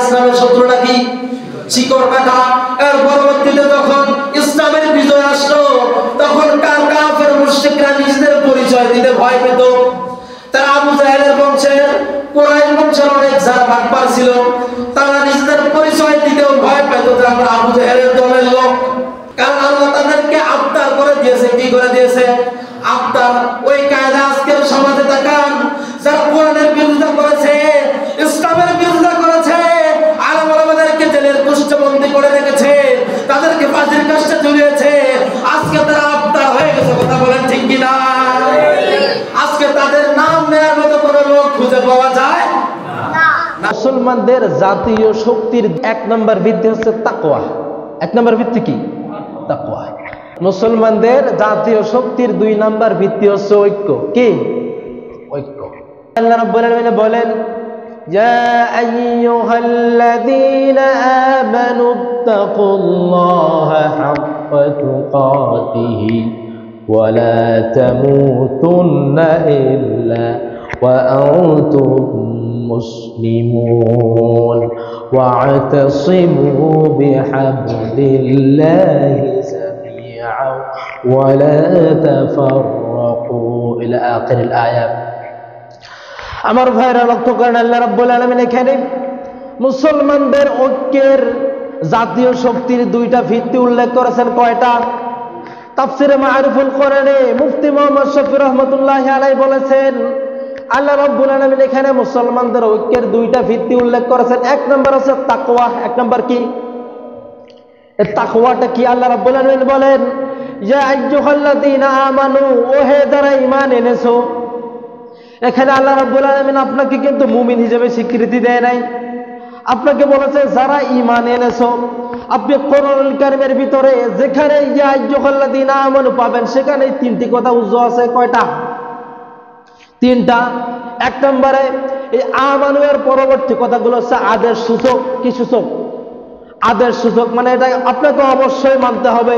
ইসলামের শত্রুটা কি? শিকড় কাটা। এর পরবর্তীতে যখন ইসলামের বিজয় আসলো তখন কাফের মুশরিকরা নিজেদের পরিচয় দিতে ভয় পেত। তারা আবু জাহেলের বংশের, কুরাইশ বংশের অনেক যারা বাটপার ছিল তারা নিজেদের পরিচয় দিতেও ভয় পেত যে আমরা আবু জাহেলের দলের লোক। কারণ আল্লাহ তাদেরকে আবতার করে দিয়েছে। কি করে দিয়েছে? আবতার। ওই কায়দা আজকের সমাজে তাকান, যারা কোরআনের বিরোধিতা করেছে, ইসলামের বিরোধিতা করেছে, আলেম ওলামাদেরকে জেলের কুষ্ঠবন্দি করে রেখেছে, তাদেরকে ফাঁসির কাষ্ঠে ঝুলিয়েছে, আজকে তারা আবতার হয়ে গেছে। কথা বলেন ঠিক কিনা? আজকে তাদের নাম নেওয়ার মতো কোনো লোক খুঁজে পাওয়া যায় না। মুসলমানদের জাতীয় শক্তির এক নম্বর ভিত্তি হচ্ছে তাকওয়া। এক নম্বর ভিত্তি কি? তাকওয়া। মুসলমানদের জাতীয় শক্তির দুই নম্বর ভিত্তি হচ্ছে ঐক্য। কি? ঐক্য। আল্লাহ রাব্বুল আলামিন বলেন, ইয়া আইয়ুহাল্লাযীনা আমানুত্তাকুল্লাহা হাক্কা তুকাতিহি ওয়া লা তামুতুন্না ইল্লা ওয়া আনতুম মুসলিমুন ওয়া'তাসিমু বিহাবলিল্লাহি জামিআন ওয়া লা তাফাররাকু ইলা আখিরিল আয়াত। আমার ভাইরা লক্ষ্য করেন, আল্লাহ রাব্বুল আলামিন এখানে মুসলমানদের ঐক্যের জাতীয় শক্তির দুইটা ভিত্তি উল্লেখ করেছেন। কয়টা? তাফসিরে মাআরিফুল কোরআনে মুফতি মুহাম্মদ শফি রাহমাতুল্লাহি আলাইহি বলেছেন, আল্লাহ রাব্বুল আলামিন এখানে মুসলমানদের ঐক্যের দুইটা ভিত্তি উল্লেখ করেছেন। এক নম্বর হচ্ছে তাকওয়া। এক নম্বর কি? এই তাকওয়াটা কি? আল্লাহ রাব্বুল আলামিন বলেন, ইয়া আইয়ুহাল্লাযীনা আমানু, ও হে যারা ঈমান এনেছো। এখানে আল্লাহ রাব্বুল আলামিন আপনাকে কিন্তু মুমিন হিসেবে স্বীকৃতি দেয় নাই, আপনাকে বলেছে যারা ঈমান এনেছো। আপনি কোরআনুল কারীমের ভিতরে যেখানে ইয়া আইয়ুহাল্লাযীনা আমানু পাবেন সেখানে তিনটি কথা উজ্জ্ব আছে। কয়টা? তিনটা। এক নম্বরে এই আমানু এর পরবর্তী কথাগুলো হচ্ছে আদেশ সূচক। কি সূচক? আদেশ সূচক, মানে এটা আপনাকে অবশ্যই মানতে হবে।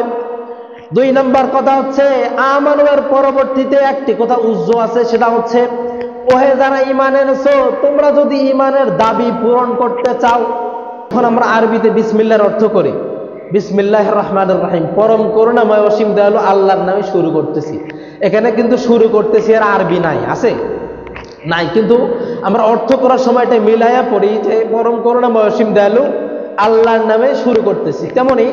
দুই নম্বর কথা হচ্ছে আমানু এর পরবর্তীতে একটি কথা উজ্জ্ব আছে, সেটা হচ্ছে ওহে যারা ঈমান এনেছো, তোমরা যদি ঈমানের দাবি পূরণ করতে চাও। এখন আমরা আরবিতে বিসমিল্লাহর অর্থ করি, বিসমিল্লাহির রহমানির রহিম, পরম করুণাময় অসীম দয়ালু আল্লাহর নামে শুরু করতেছি। এখানে কিন্তু শুরু করতেছি আর আরবি নাই, আছে? নাই। কিন্তু আমরা অর্থ করার সময়টা মিলাইয়া পড়ি যে পরম করুণাময় অসীম দয়ালু আল্লাহর নামে শুরু করতেছি। তেমনি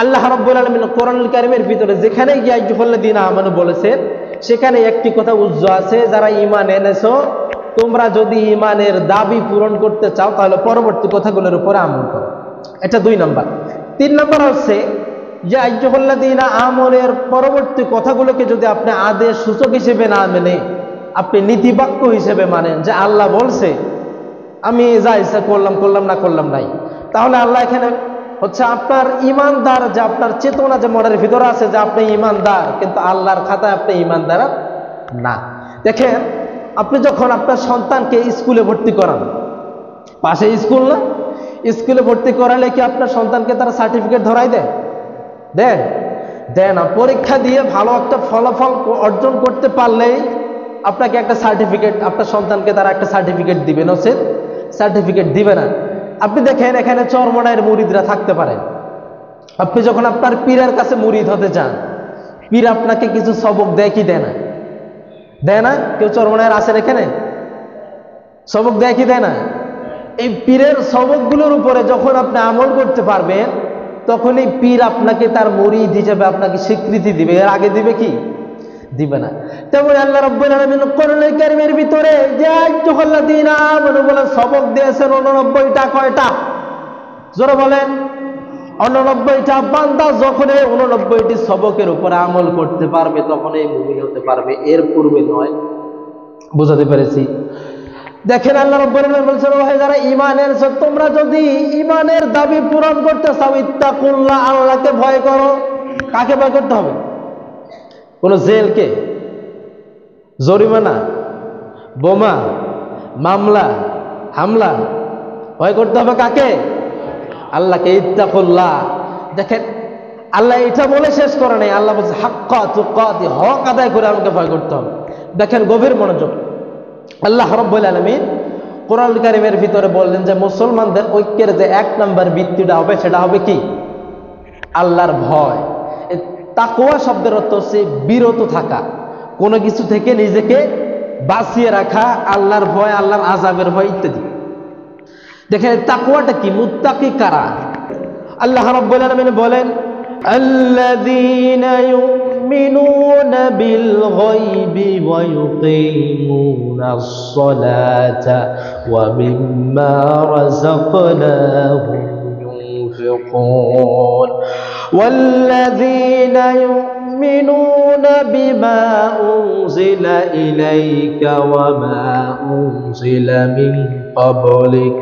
আল্লাহ রাব্বুল আলামিন কোরআনুল কারীমের ভিতরে যেখানে ইয়া আইয়ুহাল্লাযীনা আমানু বলেছেন সেখানে একটি কথা উজ্জ্ব আছে, যারা ঈমান এনেছো তোমরা যদি ঈমানের দাবি পূরণ করতে চাও তাহলে পরবর্তী কথাগুলোর উপরে আমল করো। এটা দুই নাম্বার। তিন নাম্বার হচ্ছে ইয়া আইয়ুহাল্লাযীনা আমানুর পরবর্তী কথাগুলোকে যদি আপনি আদেশ সূচক হিসেবে না মেনে আপনি নীতিবাক্য হিসেবে মানেন যে আল্লাহ বলছে আমি যা ইচ্ছা করলাম করলাম, না করলাম নাই, তাহলে আল্লাহ এখানে হচ্ছে আপনার ইমানদার, যে আপনার চেতনা যে মনের ভিতরে আছে যে আপনি ইমানদার, কিন্তু আল্লাহর খাতায় আপনি ইমানদার না। দেখেন, আপনি যখন আপনার সন্তানকে স্কুলে ভর্তি করান, পাশে স্কুল না, স্কুলে ভর্তি করালে কি আপনার সন্তানকে তারা সার্টিফিকেট ধরাই দেয়? দেন? দেয় না। পরীক্ষা দিয়ে ভালো একটা ফলাফল অর্জন করতে পারলেই আপনাকে একটা সার্টিফিকেট, আপনার সন্তানকে তারা একটা সার্টিফিকেট দিবে, নচেত সার্টিফিকেট দিবে না। আপনি দেখেন এখানে চরমনায়ের মুরিদরা থাকতে পারেন, আপনি যখন আপনার পীরের কাছে মুরিদ হতে চান, পীর আপনাকে কিছু সবক দেয় কি দেয় না? দেয় না? কেউ চরমনায়ের আছেন এখানে? সবক দেয় কি দেয় না? এই পীরের সবকগুলোর উপরে যখন আপনি আমল করতে পারবেন তখন এই পীর আপনাকে তার মুরিদ হিসেবে আপনাকে স্বীকৃতি দিবে। এর আগে দিবে কি? দিবে না। তেমন আল্লাহ রাব্বুল আলামিন কোরআনুল কারীমের ভিতরে যে আইয়ুহাল্লাযীনা আমানু বলে সবক দিয়েছেন 89টা। কয়টা? জোরে বলেন। 89টা। বান্দা যখন এই 89টি সবকের উপরে আমল করতে পারবে তখন এই মুমিন হতে পারবে, এর পূর্বে নয়। বুঝাতে পেরেছি? দেখেন আল্লাহ রাব্বুল আলামিন বলেছেন, ওহে যারা ঈমান এনেছো তোমরা যদি ঈমানের দাবি পূরণ করতে চাও, ইত্তাকুল্লাহ, আল্লাহকে ভয় করো। কাকে ভয় করতে হবে? কোন জেলকে, জরিমানা, বোমা, মামলা, হামলা ভয় করতে হবে কাকে? আল্লাহকে। ইত্তাকুল্লাহ। দেখেন আল্লাহ এটা বলে শেষ করে নাই, আল্লাহ বলছে হাক্কা তুকাতি, হক আদায় করে আমাকে ভয় করতে হবে। দেখেন গভীর মনোযোগ, আল্লাহ রাব্বুল আলামিন কোরআন কারীমের ভিতরে বললেন যে মুসলমানদের ঐক্যের যে 1 নম্বর ভিত্তিটা হবে সেটা হবে কি? আল্লাহর ভয়। তাকওয়া শব্দের অর্থ হচ্ছে বিরত থাকা, কোনো কিছু থেকে নিজেকে বাঁচিয়ে রাখা, আল্লাহর ভয়, আল্লাহর আযাবের ভয় ইত্যাদি। দেখেন তাকওয়াটা কি, মুত্তাকি কারা? আল্লাহ রাব্বুল আলামিন বলেন আল্লাযীনা ইউমিনুনা বিল গায়বি ওয়া ইউকিমুনাস সালাতা ওয়া মিম্মা রাযাকনাহুম ينفقون والذين يؤمنون بما أنزل إليك وما أنزل من قبلك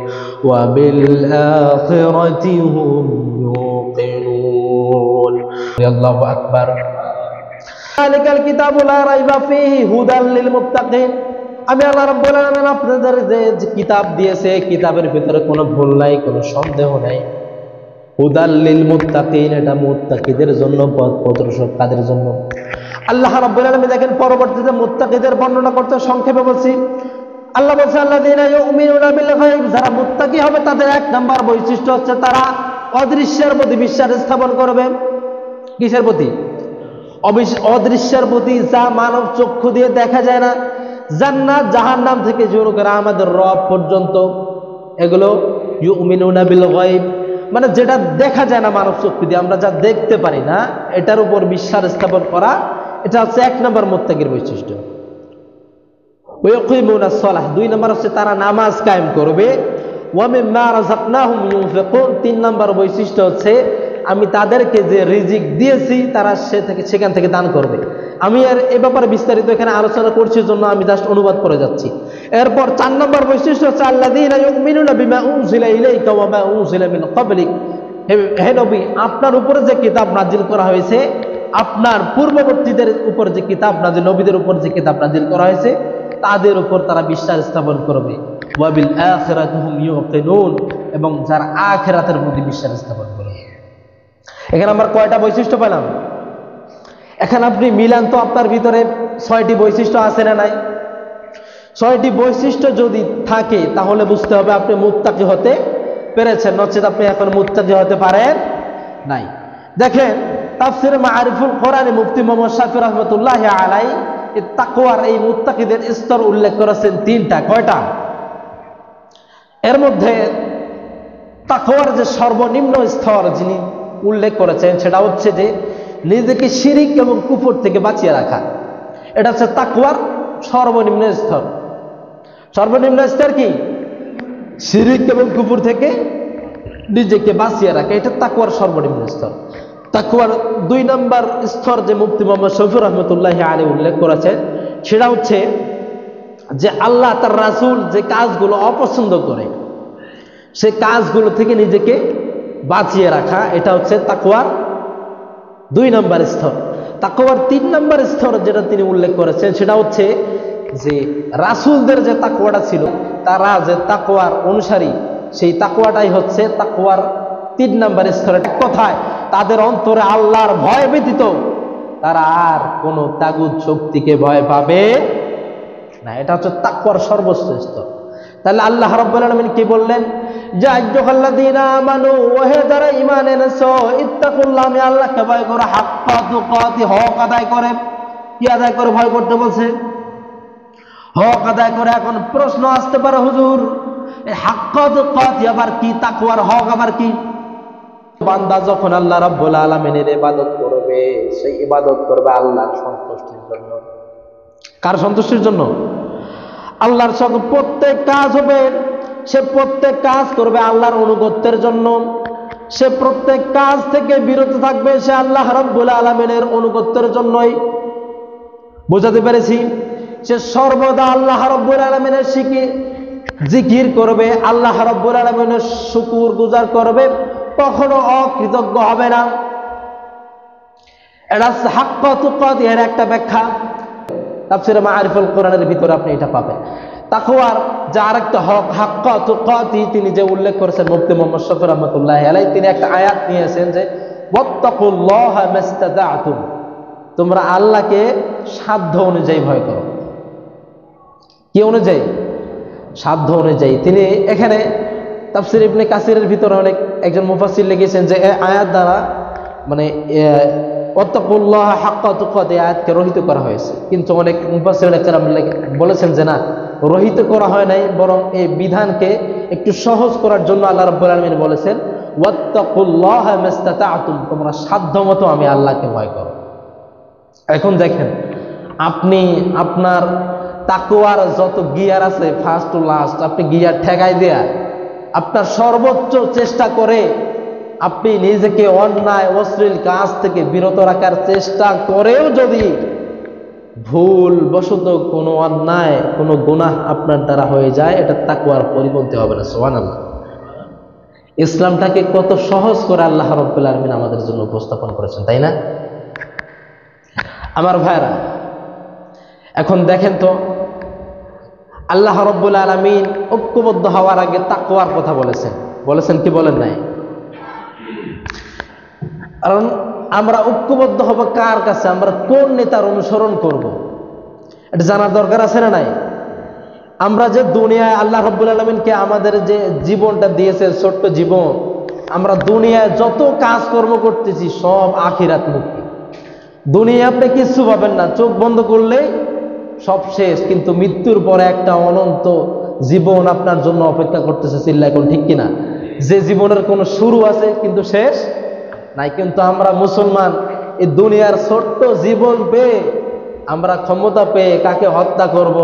وبالآخرة هم يوقنون الله أكبر ذلك الكتاب لا ريب فيه هدى للمتقين আমি আল্লাহ রাব্বুল আলামিন আপনাদের যে কিতাব দিয়েছে কিতাবের ভিতরে কোনো ভুল নাই, কোনো সন্দেহ নাই। হুদাল লিল মুত্তাকিন, এটা মুত্তাকিদের জন্য, পথ প্রদর্শকদের জন্য। আল্লাহ রাব্বুল আলামিন দেখেন পরবর্তীতে মুত্তাকিদের বর্ণনা করতে সংক্ষেপে বলছি। আল্লাহ বলছে আল্লাযীনা ইউমিনুনা বিল গায়ব, যারা মুত্তাকি হবে তাদের 1 নাম্বার বৈশিষ্ট্য হচ্ছে তারা অদৃশ্যের প্রতি বিশ্বাস স্থাপন করবে। কিসের প্রতি? অদৃশ্যের প্রতি, যা মানব চক্ষু দিয়ে দেখা যায় না। জান্নাত জাহান্নাম থেকে শুরু করে আমাদের রব পর্যন্ত, এগুলো ইউমিনুনা বিল গায়ব, মানে যেটা দেখা যায় না মানব চক্ষু দিয়ে, আমরা যা দেখতে পারি না, এটার উপর বিশ্বাস স্থাপন করা, এটা হচ্ছে 1 নম্বর মুত্তাকির বৈশিষ্ট্য। ওয়া ইয়াকিমুনাস সালাহ, 2 নম্বর হচ্ছে তারা নামাজ কায়েম করবে। ওয়া মিম্মা রাযাকনাহুম ইউনফিকুন, 3 নম্বর বৈশিষ্ট্য হচ্ছে আমি তাদেরকে যে রিজিক দিয়েছি তারা সেখান থেকে দান করবে। আমি আর এ ব্যাপারে বিস্তারিত এখানে আলোচনা করছি জন্য আমি জাস্ট অনুবাদ করে যাচ্ছি। এরপর 4 নম্বর বৈশিষ্ট্য হচ্ছে আল্লাযীনা ইউমিনুনা বিমা উনজিলা ইলাইকা ওয়া মা উনজিলা মিন ক্বাবলিক, হে নবী আপনার উপরে যে কিতাব নাজিল করা হয়েছে, আপনার পূর্ববর্তীদের উপর যে কিতাব নাজিল, নবীদের উপর যে কিতাব নাজিল করা হয়েছে তাদের উপর তারা বিশ্বাস স্থাপন করবে। ওয়া বিল আখিরাতি হুম ইউকিনুন, এবং যারা আখিরাতের প্রতি বিশ্বাস স্থাপন করবে। এখানে আমরা কয়টা বৈশিষ্ট্য পেলাম? এখানে আপনি মিলান তো, আপনার ভিতরে 6টি বৈশিষ্ট্য আছে না নাই? 6টি বৈশিষ্ট্য যদি থাকে তাহলে বুঝতে হবে আপনি মুত্তাকি হতে পেরেছেন, নচেত আপনি এখন মুত্তাকি হতে পারেন নাই। দেখেন তাফসিরে মাআরিফুল কোরআনে মুফতি মুহাম্মদ শাফি রাহমাতুল্লাহি আলাইহি এই তাকওয়ার, এই মুত্তাকিদের স্তর উল্লেখ করেছেন 3টা। কয়টা? এর মধ্যে তাকওয়ার যে সর্বনিম্ন স্তর যিনি উল্লেখ করেছেন সেটা হচ্ছে যে নিজেকে শিরিক এবং কুফর থেকে বাঁচিয়ে রাখা। এটা হচ্ছে তাকওয়ার সর্বনিম্ন স্তর। সর্বনিম্ন স্তর কি? শিরিক এবং কুফর থেকে নিজেকে বাঁচিয়ে রাখা, এটা তাকওয়ার সর্বনিম্ন স্তর। তাকওয়ার 2 নম্বর স্তর যে মুফতি মুহাম্মদ শফি রাহমাতুল্লাহি আলাইহি উল্লেখ করেছেন সেটা হচ্ছে যে আল্লাহ তার রাসূল যে কাজগুলো অপছন্দ করে সেই কাজগুলো থেকে নিজেকে বাঁচিয়ে রাখা, এটা হচ্ছে তাকওয়ার 2 নম্বর স্তর। তাকওয়ার 3 নম্বর স্তর যেটা তিনি উল্লেখ করেছেন সেটা হচ্ছে যে রাসূলদের যে তাকওয়াটা ছিল, তারা যে তাকওয়ার অনুসারী, সেই তাকওয়াটাই হচ্ছে তাকওয়ার 3 নম্বর স্তর। এক কথায় তাদের অন্তরে আল্লাহর ভয় ব্যতীত তারা আর কোনো তাগুত শক্তিকে ভয় পাবে না। এটা হচ্ছে তাকওয়ার সর্বোচ্চ স্তর। তাহলে আল্লাহ রাব্বুল আলামিন কি বললেন? যে আইয়ুহাল্লাযীনা আমানু, ওহে যারা ঈমান এনেছো, ইত্তাকুল্লাহ, আমি আল্লাহকে ভয় করো, হাক্কা তুকাতি, হক আদায় করে। কি আদায় করে ভয় করতে বলছে? হক আদায় করে। এখন প্রশ্ন আসতে পারে, হুজুর এই হাক্কা তুকাতি আবার কি? তাকওয়ার হক আবার কি? বান্দা যখন আল্লাহ রাব্বুল আলামিনের ইবাদত করবে, সেই ইবাদত করবে আল্লাহর সন্তুষ্টির জন্য। কার সন্তুষ্টির জন্য? আল্লাহর সঙ্গে প্রত্যেক কাজ হবে, সে প্রত্যেক কাজ করবে আল্লাহর অনুগত্যের জন্য। সে প্রত্যেক কাজ থেকে বিরত থাকবে, সে আল্লাহ রাব্বুল আলামিনের অনুগত্যের জন্যই। বুঝাতে পেরেছি? সে সর্বদা আল্লাহ রাব্বুল আলামিনের জিকির করবে, আল্লাহ রাব্বুল আলামিনের শুকর গুজার করবে, কখনো অকৃতজ্ঞ হবে না। এটা হাক্কা তুকাতি এর একটা ব্যাখ্যা। তাফসীরে মাআরিফুল কোরআনের ভিতরে আপনি এটা পাবেন। তাকওয়ার যে আরেকটা হক হাক্কা তুকাতি তিনি যে উল্লেখ করেছেন মুফতি মুহাম্মদ শফি রাহমাতুল্লাহি আলাইহি, তিনি একটা আয়াত নিয়েছেন যে ওয়াত্তাকুল্লাহা মাস্তাতা'তুম, তোমরা আল্লাহকে সাধ্য অনুযায়ী ভয় করো। কি অনুযায়ী? সাধ্য অনুযায়ী। তিনি এখানে তাফসির ইবনে কাসিরের ভিতরে অনেক একজন মুফাসসির লিখেছেন যে এই আয়াত দ্বারা মানে ওয়াত্তাকুল্লাহ হাক্কা তুকাতে আয়াতকে রহিত করা হয়েছে, কিন্তু অনেক মুফাসসিরুল ইকরাম বলেছেন যে না, রহিত করা হয় নাই, বরং এই বিধানকে একটু সহজ করার জন্য আল্লাহ রাব্বুল আলামিন বলেছেন ওয়াত্তাকুল্লাহ মাস্তাতা'তুম, তোমরা সাধ্যমতো আমি আল্লাহকে ভয় করো। এখন দেখেন, আপনি আপনার তাকওয়ার যত গিয়ার আছে ফার্স্ট টু লাস্ট আপনি গিয়ার ঠেকাই দেয়া আপনার সর্বোচ্চ চেষ্টা করে আপনি নিজেকে অন্যায় অশ্লীল কাজ থেকে বিরত রাখার চেষ্টা করেও যদি ভুল বশত কোনো অন্যায় কোনো গুনাহ আপনার দ্বারা হয়ে যায়, এটা তাকওয়ার পরিপন্থী হবে না। সুবহানাল্লাহ। ইসলামটাকে কত সহজ করে আল্লাহ রাব্বুল আলামিন আমাদের জন্য উপস্থাপন করেছেন, তাই না? আমার ভাইরা, এখন দেখেন তো আল্লাহ রাব্বুল আলামিন ঐক্যবদ্ধ হওয়ার আগে তাকওয়ার কথা বলেছেন কি বলেন নাই? কারণ আমরা ঐক্যবদ্ধ হব কার কাছে, আমরা কোন নেতার অনুসরণ করব, এটা জানার দরকার আছে না নাই? আমরা যে দুনিয়ায় আল্লাহ রাব্বুল আলামিনকে আমাদের যে জীবনটা দিয়েছে, ছোট্ট জীবন, আমরা দুনিয়ায় যত কাজকর্ম করতেছি সব আখিরাত মুখী। দুনিয়া আপনি কিচ্ছু পাবেন না, চোখ বন্ধ করলে সব শেষ, কিন্তু মৃত্যুর পরে একটা অনন্ত জীবন আপনার জন্য অপেক্ষা করতেছে। চিল্লা এখন ঠিক কিনা? যে জীবনের কোনো শুরু আছে কিন্তু শেষ নাই। কিন্তু আমরা মুসলমান এই দুনিয়ার ছোট্ট জীবন পেয়ে, আমরা ক্ষমতা পেয়ে কাকে হত্যা করব,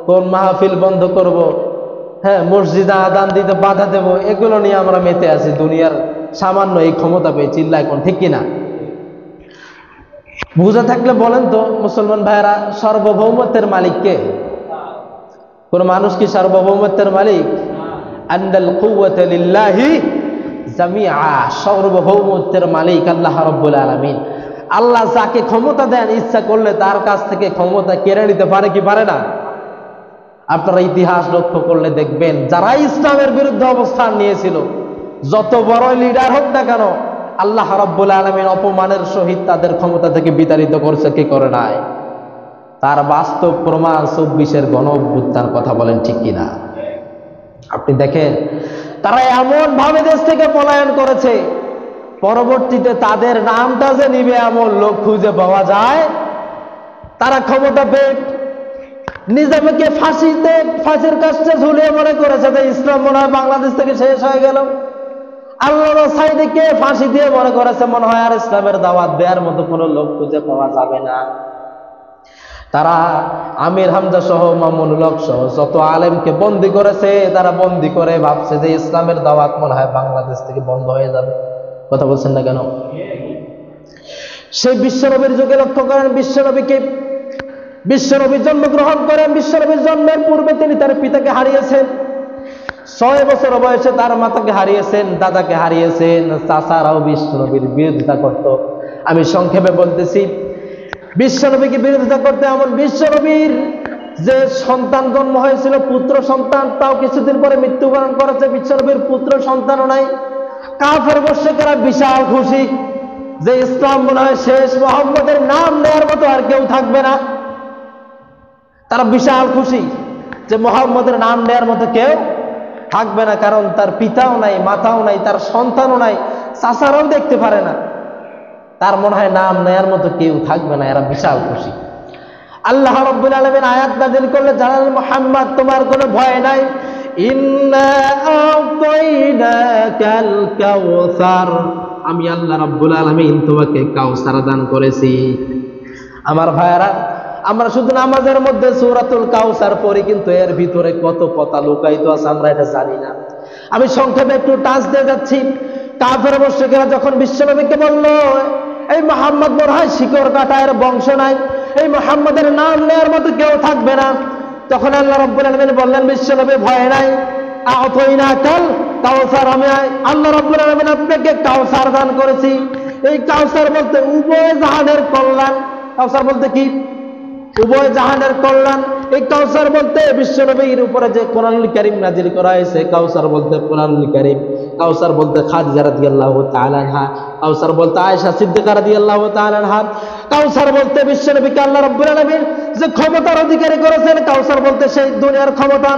কোন মাহফিল বন্ধ করব, হ্যাঁ মসজিদে আযান দিতে বাধা দেব, এগুলো নিয়ে আমরা মেতে আছি দুনিয়ার সামান্য এই ক্ষমতা পেয়ে। চিল্লা এখন ঠিক কিনা? বুঝা থাকলে বলেন তো মুসলমান ভাইরা, সার্বভৌমত্বের মালিক কে? কোন মানুষ কি সার্বভৌমত্বের মালিক? আন্দাল কুওয়াতা লিল্লাহি জামিআ, সার্বভৌমত্বের মালিক আল্লাহ রাব্বুল আলামিন। আল্লাহ যাকে ক্ষমতা দেন, ইচ্ছা করলে তার কাছ থেকে ক্ষমতা কেড়ে নিতে পারে কি পারে না? আপনারা ইতিহাস লক্ষ্য করলে দেখবেন, যারা ইসলামের বিরুদ্ধে অবস্থান নিয়েছিল, যত বড় লিডার হোক না কেন, আল্লাহ রাব্বুল আলামিন অপমানের সহিত তাদের ক্ষমতা থেকে বিতাড়িত করছে, কি করে নাই? তার বাস্তব প্রমাণ 24-এর গণ অভ্যুত্থান। কথা বলেন ঠিক কিনা? আপনি দেখেন, তারা এমন ভাবে দেশ থেকে পলায়ন করেছে, পরবর্তীতে তাদের নামটা যে নিবে এমন লোক খুঁজে পাওয়া যায়। তারা ক্ষমতা পেয়ে নিজামকে ফাঁসির কাছে ঝুলিয়ে মনে করেছে যে ইসলাম মনে হয় বাংলাদেশ থেকে শেষ হয়ে গেল। আল্লাহ সাইদিকে ফাঁসি দিয়ে মনে করেছে মনে হয় আর ইসলামের দাওয়াত দেওয়ার মতো কোনো লোক খুঁজে পাওয়া যাবে না। তারা আমির হামজা সহ মামুনুল হক সহ যত আলেমকে বন্দি করেছে, তারা বন্দি করে ভাবছে যে ইসলামের দাওয়াত মনে হয় বাংলাদেশ থেকে বন্ধ হয়ে যাবে। কথা বলছেন না কেন? সেই বিশ্বনবীর যুগে লক্ষ্য করেন, বিশ্বনবী জন্মগ্রহণ করেন। বিশ্বনবীর জন্মের পূর্বে তিনি তার পিতাকে হারিয়েছেন। 6 বছর বয়সে তার মাতাকে হারিয়েছেন, দাদাকে হারিয়েছেন। চাচারাও বিশ্বনবীর বিরোধিতা করত। আমি সংক্ষেপে বলতেছি, বিশ্বনবীকে বিরোধিতা করতে এমন বিশ্বনবীর যে সন্তান জন্ম হয়েছিল, পুত্র সন্তান, তাও কিছুদিন পরে মৃত্যুবরণ করেছে। বিশ্বনবীর পুত্র সন্তানও নাই। কাফের মুশরিকরা বিশাল খুশি যে ইসলাম মনে হয় শেষ, মুহাম্মদের নাম নেওয়ার মতো আর কেউ থাকবে না। তারা বিশাল খুশি যে মুহাম্মদের নাম নেওয়ার মতো কেউ থাকবে না, কারণ তার পিতাও নাই, মাতাও নাই, তার সন্তানও নাই, চাচারাও দেখতে পারে না। তার মনে হয় নাম নেয়ার মতো কেউ থাকবে না। এরা বিশাল খুশি। আল্লাহ রাব্বুল আলামিন আয়াত নাযিল করলে, জানাল মুহাম্মদ তোমার কোনো ভয় নাই, ইন্না আ'তাইনাকাল কাউসার, আমি আল্লাহ রাব্বুল আলামিন তোমাকে কাউসার দান করেছি। আমার ভাইয়ারা, আমরা শুধু নামাজের মধ্যে সূরাতুল কাউসার পড়ি, কিন্তু এর ভিতরে কত কথা লুকায়িত আছে আমরা এটা জানি না। আমি সংক্ষেপে একটু টাচ দিয়ে যাচ্ছি। কাফের মুশরিকরা যখন বিশ্বনবীকে বলল এই মুহাম্মদ মনে হয় শিকড় কাটায়ের বংশ নাই, এই মুহাম্মদের নাম নেওয়ার মতো কেউ থাকবে না, তখন আল্লাহ রাব্বুল আলামিন বললেন বিশ্বনবী ভয় নাই, আ'তাইনাকাল কাউসার, আমি আল্লাহ রাব্বুল আলামিন আপনাকে কাউসার দান করেছি। এই কাউসার বলতে উভয় জাহানের কল্যাণ। কাউসার বলতে কি? উভয় জাহানের কল্যাণ। এই কাউসার বলতে বিশ্বনবীর উপরে যে কোরআনুল কারীম নাজিল করা হয়েছে, কাউসার বলতে কোরআনুল কারীম, কাউসার বলতে খাদিজা রাদিয়াল্লাহু তাআলা আনহা, কাউসার বলতে আয়েশা সিদ্দিকা রাদিয়াল্লাহু তাআলা আনহা, কাউসার বলতে বিশ্বনবীকে আল্লাহ রাব্বুল আলামিন যে ক্ষমতার অধিকারী করেছেন, কাউসার বলতে সেই দুনিয়ার ক্ষমতা।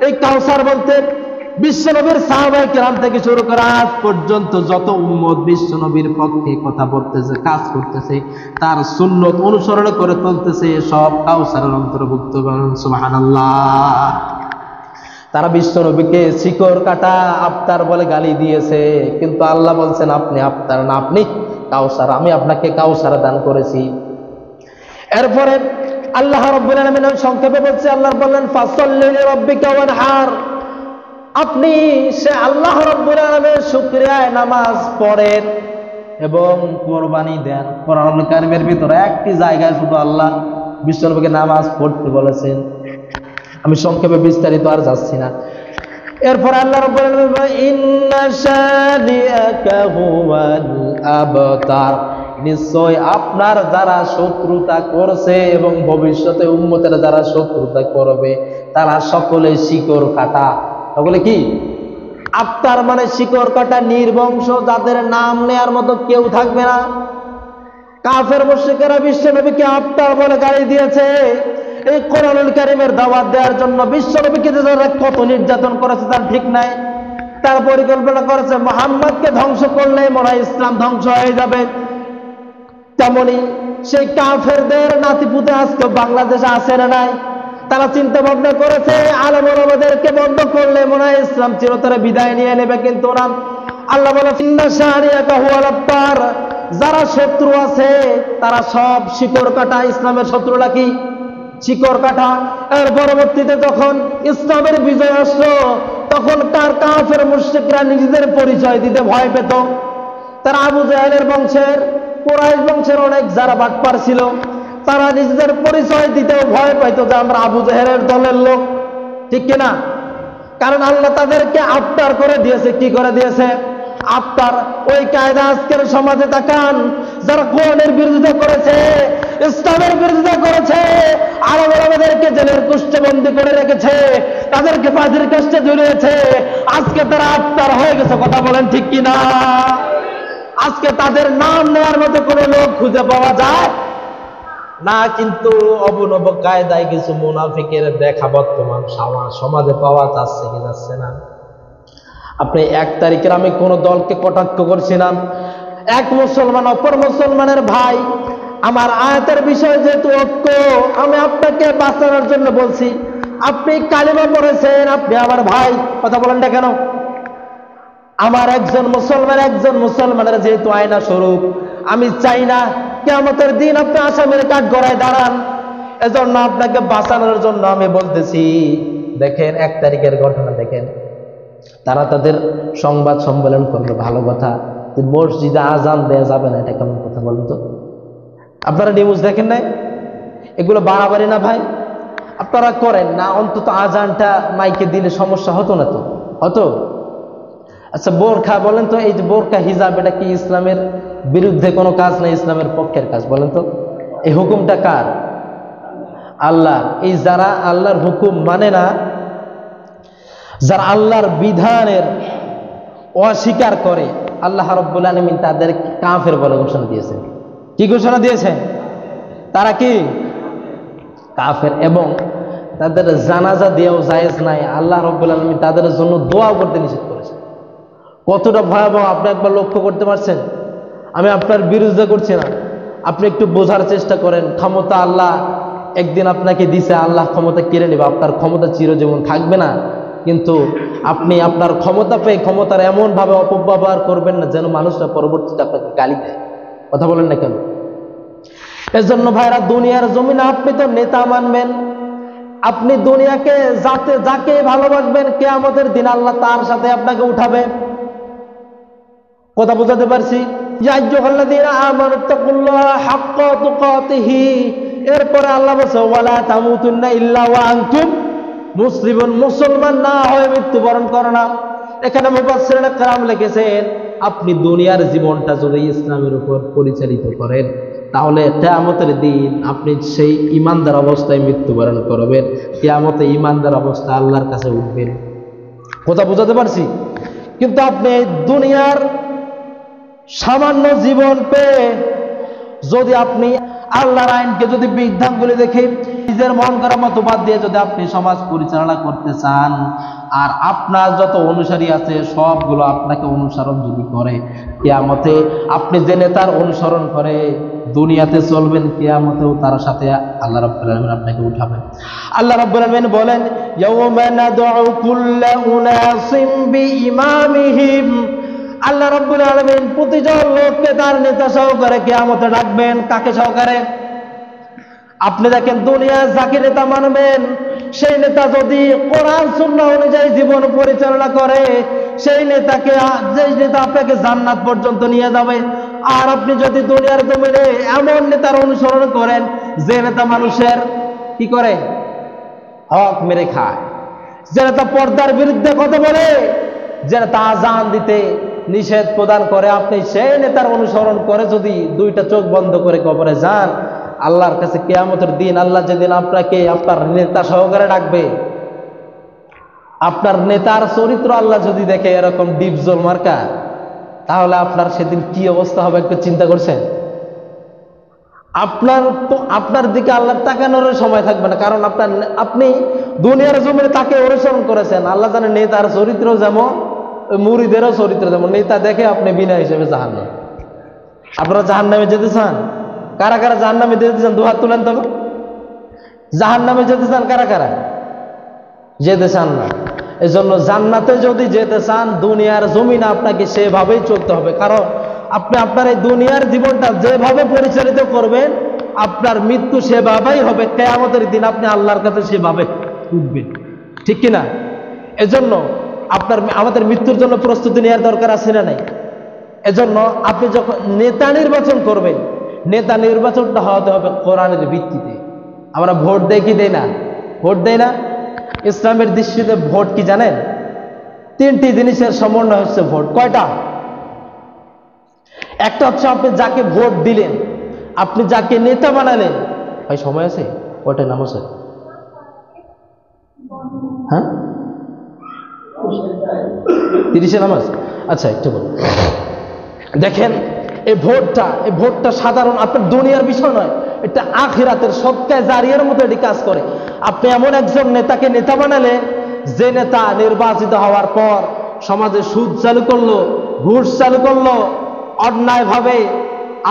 এই কাউসার বলতে বিশ্বনবীর সাহাবায়ে কেরাম থেকে শুরু করে আজ পর্যন্ত যত উম্মত বিশ্বনবীর পক্ষে কথা বলতেছে, কাজ করতেছে, তার সুন্নত অনুসরণ করে চলতেছে, সব কাউসারের অন্তর্ভুক্ত। সুবহানাল্লাহ। তারা বিশ্বনবীকে শিকড় কাটা আফতার বলে গালি দিয়েছে, কিন্তু আল্লাহ বলছেন আপনি আফতার না, আপনি কাউসার, আমি আপনাকে কাউসার দান করেছি। এরপরে আল্লাহ রাব্বুল আলামিন সংক্ষেপে বলছে, আল্লাহ বললেন ফাসাল্লি লিরাব্বিকা ওয়ানহার, আপনি সে আল্লাহ রাব্বুল আলামিনের শুকরিয়ায় নামাজ পড়েন এবং কুরবানি দেন। কোরআনুল কারীমের ভিতরে একটি জায়গায় শুধু আল্লাহ বিশ্বনবীকে নামাজ পড়তে বলেছেন। আমি সংক্ষেপে বিস্তারিত আর যাচ্ছি না। এরপর আল্লাহ রাব্বুল আলামিন বলেন ইন্না শানিআকা হুয়াল আবতার, নিশ্চয় আপনার যারা শত্রুতা করছে এবং ভবিষ্যতে উম্মতের যারা শত্রুতা করবে তারা সকলে শিকড় কাটা। সকলে কি? আফতার মানে শিকড় কাটা, নির্বংশ, যাদের নাম নেয়ার মতো কেউ থাকবে না। কাফের মুশরিকেরা বিশ্বনবীকে আফতার বলে গালি দিয়েছে। এই কোরআনুল কারীমের দাওয়াত দেওয়ার জন্য বিশ্বনবীকে যারা কত নির্যাতন করেছে তার ঠিক নাই। তার পরিকল্পনা করেছে মুহাম্মদকে ধ্বংস করলে মনে হয় ইসলাম ধ্বংস হয়ে যাবে। তেমনি সেই কাফেরদের নাতিপুতে আজকে বাংলাদেশে আছে না নাই? তারা চিন্তা ভাবনা করেছে আলেম ওলামাদেরকে বন্ধ করলে মনে হয় ইসলাম চিরতরে বিদায় নিয়ে নেবে, কিন্তু না। আল্লাহ বলে ইন্না শানিআকা হুয়াল আবতার, যারা শত্রু আছে তারা সব শিকড় কাটা। ইসলামের শত্রুরা কি? শিকড় কাটা। এর পরবর্তীতে যখন ইসলামের বিজয় আসলো তখন তার কাফের মুশরিকরা নিজেদের পরিচয় দিতে ভয় পেত। তারা আবু জাহেলের বংশের, কুরাইশ বংশের অনেক যারা বাটপার ছিল তারা নিজেদের পরিচয় দিতেও ভয় পাইতো যে আমরা আবু জাহেলের দলের লোক, ঠিক কিনা? কারণ আল্লাহ তাদেরকে আফতার করে দিয়েছে। কি করে দিয়েছে? আফতার। ওই কায়দা আজকের সমাজে তাকান, যারা কোরআনের বিরোধিতা করেছে, ইসলামের বিরোধিতা করেছে, আরব ওলামাদেরকে জেলের কুষ্ঠে বন্দী করে রেখেছে, তাদেরকে ফাঁসির কাস্টে ঝুলিয়েছে, আজকে তারা আফতার হয়ে গেছে। কথা বলেন ঠিক কিনা? আজকে তাদের নাম নেওয়ার মতো কোনো লোক খুঁজে পাওয়া যায় না। কিন্তু অবনব কায়দায় কিছু মুনাফিকের দেখা বর্তমান সমাজে পাওয়া যাচ্ছে কি যাচ্ছে না? আপনি 1 তারিখের, আমি কোন দলকে কটাক্ষ করছি না, এক মুসলমান অপর মুসলমানের ভাই, আমার আয়াতের বিষয় যেহেতু ঐক্য, আমি আপনাকে বাঁচানোর জন্য বলছি। আপনি কালিমা পড়েছেন, আপনি আমার ভাই, কথা বলেন না কেন? আমার একজন মুসলমানের যেহেতু আয়না স্বরূপ, আমি চাই না কিয়ামতের দিন আপনি আসামের কাঠ গড়ায় দাঁড়ান। এজন্য আপনাকে বাঁচানোর জন্য আমি বলতেছি। দেখেন 1 তারিখের ঘটনা দেখেন, তারা তাদের সংবাদ সম্মেলন করলো, ভালো কথা। মসজিদে আজান দেয়া যাবে না, এটা কেমন কথা বলেন তো? আপনারা নিউজ দেখেন নাই? এগুলো বাড়াবাড়ি না ভাই? আপনারা করেন না, অন্তত আজানটা মাইকে দিলে সমস্যা হতো না তো? হতো? আচ্ছা বোরখা বলেন তো, এই যে বোরখা হিজাব, এটা কি ইসলামের বিরুদ্ধে কোনো কাজ না, ইসলামের পক্ষের কাজ? বলেন তো, এই হুকুমটা কার? আল্লাহর। এই যারা আল্লাহর হুকুম মানে না, যারা আল্লাহর বিধানের অস্বীকার করে, আল্লাহ রাব্বুল আলামিন তাদের কাফের বলে ঘোষণা দিয়েছেন। কি ঘোষণা দিয়েছেন? তারা কি? কাফের। এবং তাদের জানাজা দেওয়াও জায়েজ নাই। আল্লাহ রাব্বুল আলামিন তাদের জন্য দোয়া করতে নিষেধ করেছেন। কতটা ভয়াবহ আপনি একবার লক্ষ্য করতে পারছেন? আমি আপনার বিরোধিতা করছি না, আপনি একটু বোঝার চেষ্টা করেন। ক্ষমতা আল্লাহ একদিন আপনাকে দিছে, আল্লাহ ক্ষমতা কেড়ে নেবে, আপনার ক্ষমতা চিরজীবন থাকবে না। কিন্তু আপনি আপনার ক্ষমতা পেয়ে ক্ষমতার এমন ভাবে অপব্যবহার করবেন না যেন মানুষরা পরবর্তীতে আপনাকে গালি দেয়। কথা বলেন না কেন? এজন্য ভাইরা, দুনিয়ার জমিনে আপনি তো নেতা মানবেন, আপনি দুনিয়াকে যাকে ভালোবাসবেন, কিয়ামতের দিন আল্লাহ তার সাথে আপনাকে উঠাবে। কথা বুঝাতে পারছি? ইয়া আইয়ুহাল্লাযীনা আমানুত্তাকুল্লাহা হাক্কা তুকাতিহি। এরপরে আল্লাহ বলেছে ওয়ালা তামুতুন্না ইল্লা ওয়া আনতুম মুসলিমুন, মুসলমান না হয়ে মৃত্যুবরণ করো না। এখানে মুফাসসিরিনে কেরাম লিখেছেন, আপনি দুনিয়ার জীবনটা যদি ইসলামের উপর পরিচালিত করেন তাহলে কিয়ামতের দিন আপনি সেই ঈমানদার অবস্থায় মৃত্যুবরণ করবেন, কিয়ামতে ঈমানদার অবস্থা আল্লাহর কাছে উঠবেন। কথা বুঝাতে পারছি? কিন্তু আপনি দুনিয়ার সামান্য জীবন পেয়ে যদি আপনি আল্লাহর আইনকে যদি বিধানগুলি দেখে নিজের মন করা মতো বাদ দিয়ে যদি আপনি সমাজ পরিচালনা করতে চান, আর আপনার যত অনুসারী আছে সবগুলো আপনাকে অনুসরণ যদি করে, কিয়ামতে আপনি যে নেতার অনুসরণ করে দুনিয়াতে চলবেন, কিয়ামতেও তার সাথে আল্লাহ রাব্বুল আলামিন আপনাকে উঠাবেন। আল্লাহ রাব্বুল আলামিন বলেন, ইয়াউমা নাদউ কুল্লা উনাসিম বিইমামিহিম। আল্লাহ রাব্বুল আলামিন প্রতিজন লোককে তার নেতা সহকারে কিয়ামতে ডাকবেন। কাকে সহকারে? আপনি দেখেন দুনিয়ায় যাকে নেতা মানবেন, সেই নেতা যদি কোরআন সুন্নাহ অনুযায়ী জীবন পরিচালনা করে, সেই নেতাকে, যে নেতা আপনাকে জান্নাত পর্যন্ত নিয়ে যাবে। আর আপনি যদি দুনিয়ার জমিনে এমন নেতার অনুসরণ করেন যে নেতা মানুষের কি করে? হক মেরে খায়, যে নেতা পর্দার বিরুদ্ধে কথা বলে, যে নেতা আযান দিতে নিষেধ প্রদান করে, আপনি সেই নেতার অনুসরণ করে যদি দুইটা চোখ বন্ধ করে কবরে যান, আল্লাহর কাছে কিয়ামতের দিন আল্লাহ যেদিন আপনাকে আপনার নেতা সহকারে ডাকবে, আপনার নেতার চরিত্র আল্লাহ যদি দেখে এরকম ডিপজল মার্কা, তাহলে আপনার সেদিন কি অবস্থা হবে একটু চিন্তা করছেন? আপনার দিকে আল্লাহর তাকানোর সময় থাকবে না, কারণ আপনি দুনিয়ার জমিনে তাকে অনুসরণ করেছেন। আল্লাহ জানে নেতার চরিত্র যেমন, মুরিদেরও চরিত্র যেমন। নেতা দেখে আপনি বিনা হিসেবে জাহান্নামে। আপনারা জাহান্নামে যেতে চান? কারা কারা জাহান্নামে যেতে চান? দুহাত তুলেন তবে। জাহান্নামে যেতে চান কারা কারা? যেতে চান না। এজন্য জান্নাতে যদি যেতে চান, দুনিয়ার জমিনে আপনাকে সেভাবেই চলতে হবে। কারণ আপনি আপনার এই দুনিয়ার জীবনটা যেভাবে পরিচালিত করবেন, আপনার মৃত্যু সেভাবেই হবে। কিয়ামতের দিন আপনি আল্লাহর কাছে সেভাবে উঠবেন, ঠিক কিনা? এজন্য আমাদের মৃত্যুর জন্য প্রস্তুতি নেওয়ার দরকার আছে না নাই? এজন্য আপনি যখন নেতা নির্বাচন করবেন, নেতা নির্বাচনটা হতে হবে কোরআনের ভিত্তিতে। আমরা ভোট দেই কি দেই না? ভোট দেই না? ইসলামের দৃষ্টিতে ভোট কি জানেন? তিনটি জিনিসের সমন্বয় হচ্ছে ভোট। কয়টা? একটা হচ্ছে আপনি যাকে ভোট দিলেন, আপনি যাকে নেতা বানালেন। ভাই সময় আছে? কয়টায় নাম আছে? হ্যাঁ, 30-এ নামাজ। আচ্ছা, একটু বলুন। দেখেন এই ভোটটা সাধারণ আপনার দুনিয়ার বিষয় নয়, এটা আখিরাতের সদকায়ে জারিয়ার মতো এটি কাজ করে। আপনি এমন একজন নেতাকে নেতা বানালেন, যে নেতা নির্বাচিত হওয়ার পর সমাজে সুদ চালু করলো, ঘুষ চালু করলো, অন্যায়ভাবে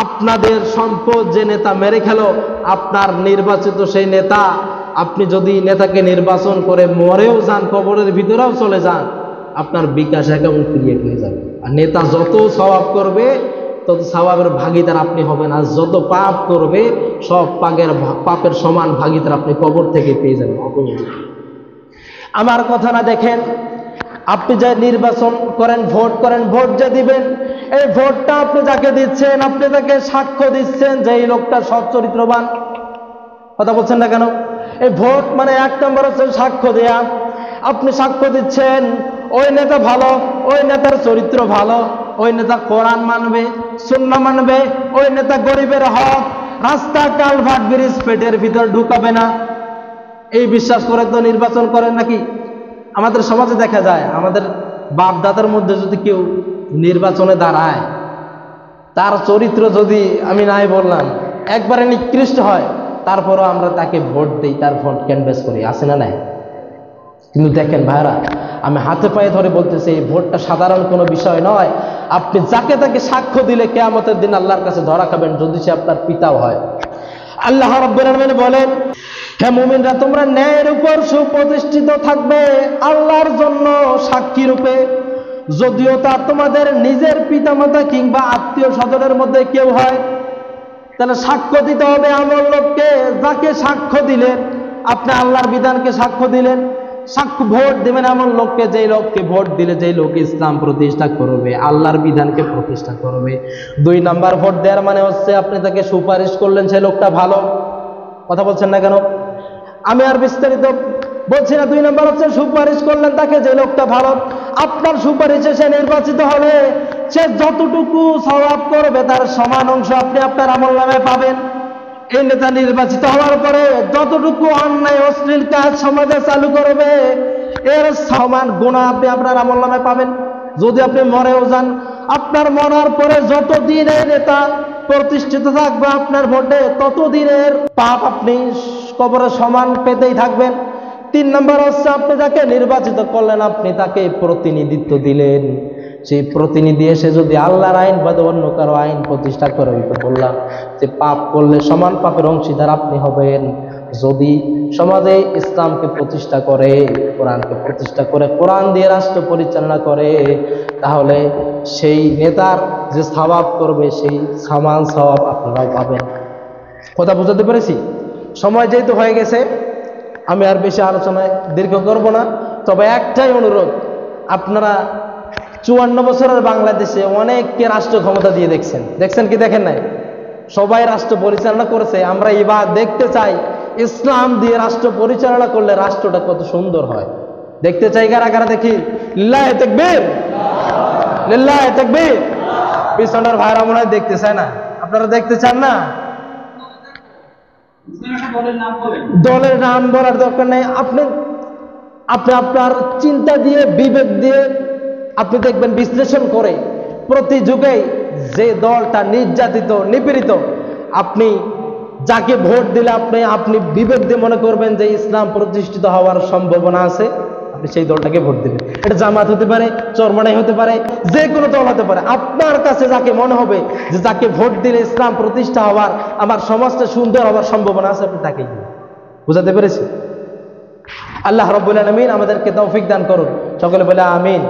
আপনাদের সম্পদ যে নেতা মেরে খেলো, আপনার নির্বাচিত সেই নেতা, আপনি যদি নেতাকে নির্বাচন করে মরেও যান, কবরের ভিতরেও চলে যান, আপনার বিকাশ অ্যাকাউন্ট ক্রিয়েট হয়ে যাবে। আর নেতা যত সওয়াব করবে তত সওয়াবের ভাগিদার আপনি হবেন, আর যত পাপ করবে সব পাপের সমান ভাগিদার আপনি কবর থেকে পেয়ে যাবেন অটোমেটিক। আমার কথা না, দেখেন আপনি যে নির্বাচন করেন, ভোট করেন, ভোট যে দিবেন, এই ভোটটা আপনি যাকে দিচ্ছেন, আপনি তাকে সাক্ষ্য দিচ্ছেন যে এই লোকটা সৎ চরিত্রবান। কথা বলছেন না কেন? এই ভোট মানে 1 নম্বর হচ্ছে সাক্ষ্য দেয়া। আপনি সাক্ষ্য দিচ্ছেন ওই নেতা ভালো, ওই নেতার চরিত্র ভালো, ওই নেতা কোরআন মানবে, সুন্নাহ মানবে, ওই নেতা গরিবের হক, রাস্তা কালভার্ট ব্রিজ পেটের ভিতর ঢুকাবে না। এই বিশ্বাস করে তো নির্বাচন করেন নাকি? আমাদের সমাজে দেখা যায়, আমাদের বাপ দাদার মধ্যে যদি কেউ নির্বাচনে দাঁড়ায়, তার চরিত্র যদি আমি নাই বললাম একবারে নিকৃষ্ট হয়, তারপরও আমরা তাকে ভোট দিই, তার ভোট ক্যানভাস করি, আছে না নাই? কিন্তু দেখেন ভাইরা, আমি হাতে পায়ে ধরে বলতেছি, এই ভোটটা সাধারণ কোনো বিষয় নয়। আপনি যাকে তাকে সাক্ষ্য দিলে কিয়ামতের দিন আল্লাহর কাছে ধরা খাবেন, যদি সে আপনার পিতাও হয়। আল্লাহ রাব্বুল আলামিন বলেন, হে মুমিনরা, তোমরা ন্যায়ের উপর সুপ্রতিষ্ঠিত থাকবে আল্লাহর জন্য সাক্ষী রূপে, যদিও তা তোমাদের নিজের পিতামাতা কিংবা আত্মীয় স্বজনের মধ্যে কেউ হয়। তাহলে সাক্ষ্য দিতে হবে এমন লোককে যাকে সাক্ষ্য দিলেন, আপনি আল্লাহর বিধানকে সাক্ষ্য দিলেন। সাক্ষ্য ভোট দেবেন এমন লোককে, যেই লোককে ভোট দিলে যেই লোক ইসলাম প্রতিষ্ঠা করবে, আল্লাহর বিধানকে প্রতিষ্ঠা করবে। 2 নাম্বার ভোট দেওয়ার মানে হচ্ছে আপনি তাকে সুপারিশ করলেন, সেই লোকটা ভালো। কথা বলছেন না কেন? আমি আর বিস্তারিত বলছি না। 2 নাম্বার হচ্ছে সুপারিশ করলেন তাকে, যে লোকটা ভালো। আপনার সুপারিশে সে নির্বাচিত হলে সে যতটুকু সওয়াব করবে তার সমান অংশ আপনি আপনার আমলনামায় পাবেন। এই নেতা নির্বাচিত হওয়ার পরে যতটুকু অন্যায় অশ্লীল কাজ সমাজে চালু করবে, এর সমান গুনাহ আপনি আপনার আমলনামায় পাবেন। যদি আপনি মরেও যান, আপনার মরার পরে যতদিন এই নেতা প্রতিষ্ঠিত থাকবে আপনার ভোটে, ততদিনের পাপ আপনি কবরে সমান পেতেই থাকবেন। 3 নম্বর হচ্ছে আপনি যাকে নির্বাচিত করলেন, আপনি তাকে প্রতিনিধিত্ব দিলেন, সেই প্রতিনিধি এসে যদি আল্লাহর আইন বা অন্য কারো আইন প্রতিষ্ঠা করে, বললাম যে পাপ করলে সমান পাপের অংশীদার আপনি হবেন। যদি সমাজে ইসলামকে প্রতিষ্ঠা করে, কোরআনকে প্রতিষ্ঠা করে, কোরআন দিয়ে রাষ্ট্র পরিচালনা করে, তাহলে সেই নেতার যে সওয়াব করবে সেই সমান সওয়াব আপনারাও পাবেন। কথা বুঝাতে পেরেছি? সময় যেহেতু হয়ে গেছে, আমি আর বেশি আলোচনায় দীর্ঘ করব না, তবে একটাই অনুরোধ, আপনারা 54 বছরের বাংলাদেশে অনেককে রাষ্ট্র ক্ষমতা দিয়ে দেখছেন কি দেখেন নাই? সবাই রাষ্ট্র পরিচালনা করেছে। আমরা এবার দেখতে চাই ইসলাম দিয়ে রাষ্ট্র পরিচালনা করলে রাষ্ট্রটা কত সুন্দর হয়। দেখতে চাই কারা কারা? দেখি লিল্লাহি তাকবীর, লিল্লাহি তাকবীর। পিছনের ভাইরা মনে হয় দেখতে চায় না। আপনারা দেখতে চান না? দলের নাম বলার দরকার নেই। আপনি আপনার চিন্তা দিয়ে, বিবেক দিয়ে আপনি দেখবেন, বিশ্লেষণ করে প্রতি যুগে যে দলটা নির্যাতিত, নিপীড়িত, আপনি যাকে ভোট দিলে আপনি বিবেক দিয়ে মনে করবেন যে ইসলাম প্রতিষ্ঠিত হওয়ার সম্ভাবনা আছে, আপনি সেই দলটাকে ভোট দিবেন। এটা জামাত হতে পারে, চরমনাই হতে পারে, যে কোনো দল হতে পারে। আপনার কাছে যাকে মনে হবে যে যাকে ভোট দিলে ইসলাম প্রতিষ্ঠা হওয়ার, আমার সমাজটা সুন্দর হওয়ার সম্ভাবনা আছে, আপনি তাকেই দিন। বুঝাতে পেরেছি? আল্লাহ রাব্বুল আলামিন আমাদেরকে তৌফিক দান করুন। সকলে বলে আমিন।